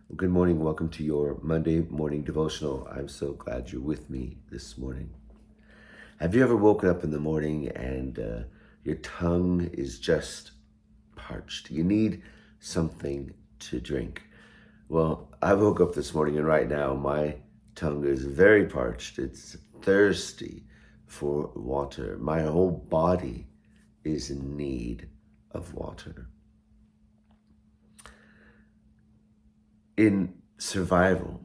Well, good morning. Welcome to your Monday morning devotional. I'm so glad you're with me this morning. Have you ever woken up in the morning and your tongue is just parched? You need something to drink. Well, I woke up this morning and right now my tongue is very parched. It's thirsty for water. My whole body is in need of water. In survival,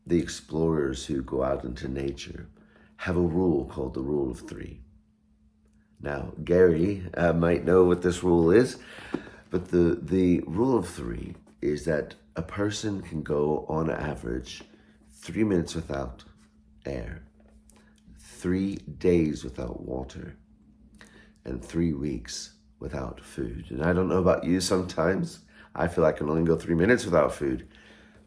the explorers who go out into nature have a rule called the rule of three. Now, Gary might know what this rule is, but the rule of three is that a person can go on average 3 minutes without air, 3 days without water, and 3 weeks without food. And I don't know about you, sometimes I feel I can only go 3 minutes without food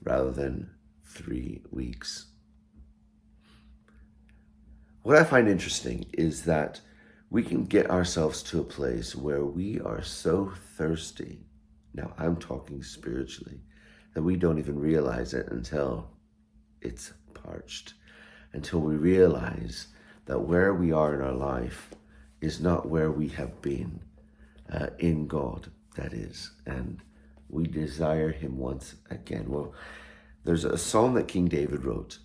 rather than 3 weeks. What I find interesting is that we can get ourselves to a place where we are so thirsty, now I'm talking spiritually, that we don't even realize it until it's parched, until we realize that where we are in our life is not where we have been in God, that is, and we desire him once again. Well, there's a psalm that King David wrote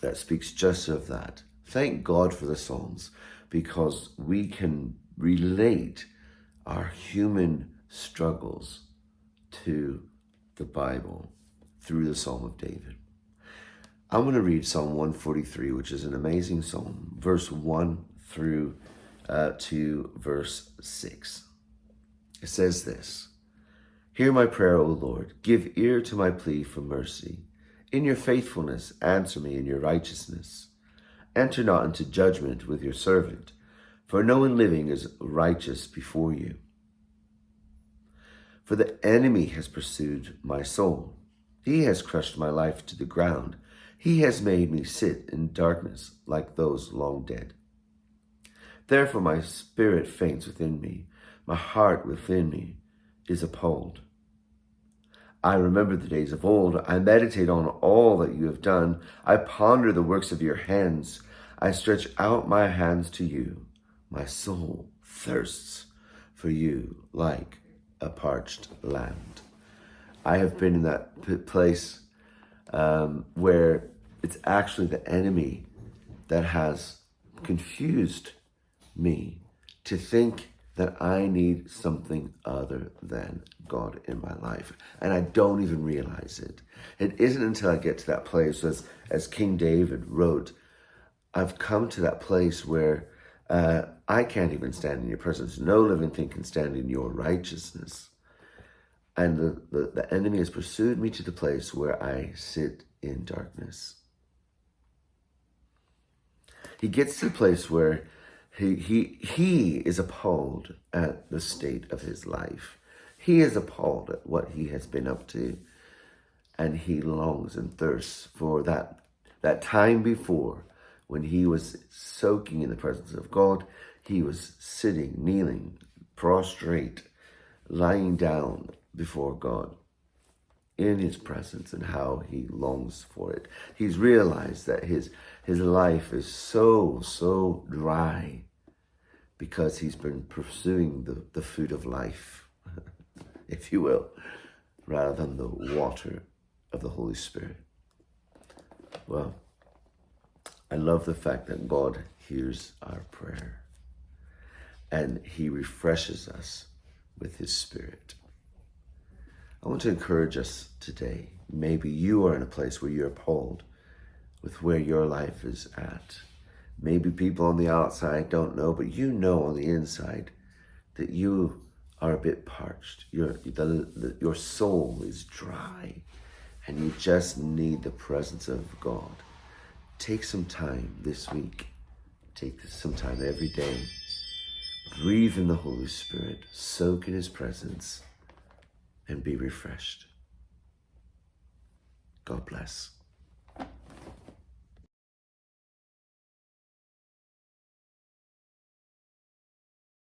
that speaks just of that. Thank God for the Psalms, because we can relate our human struggles to the Bible through the Psalm of David. I'm going to read Psalm 143, which is an amazing psalm, verse 1 through to verse 6. It says this: Hear my prayer, O Lord. Give ear to my plea for mercy. In your faithfulness, answer me in your righteousness. Enter not into judgment with your servant, for no one living is righteous before you. For the enemy has pursued my soul. He has crushed my life to the ground. He has made me sit in darkness like those long dead. Therefore my spirit faints within me. My heart within me is appalled. I remember the days of old. I meditate on all that you have done. I ponder the works of your hands. I stretch out my hands to you. My soul thirsts for you like a parched land. I have been in that place where it's actually the enemy that has confused me to think that I need something other than God in my life. And I don't even realize it. It isn't until I get to that place, as King David wrote, I've come to that place where I can't even stand in your presence. No living thing can stand in your righteousness. And the enemy has pursued me to the place where I sit in darkness. He gets to the place where he is appalled at the state of his life. He is appalled at what he has been up to. And he longs and thirsts for that time before, when he was soaking in the presence of God. He was sitting, kneeling, prostrate, lying down before God in his presence, and how he longs for it. He's realized that his life is so dry because he's been pursuing the food of life, if you will, rather than the water of the Holy Spirit. Well, I love the fact that God hears our prayer and he refreshes us with his Spirit. I want to encourage us today. Maybe you are in a place where you're appalled with where your life is at. Maybe people on the outside don't know, but you know on the inside that you are a bit parched. Your soul is dry and you just need the presence of God. Take some time this week. Take some time every day. Breathe in the Holy Spirit. Soak in his presence and be refreshed. God bless.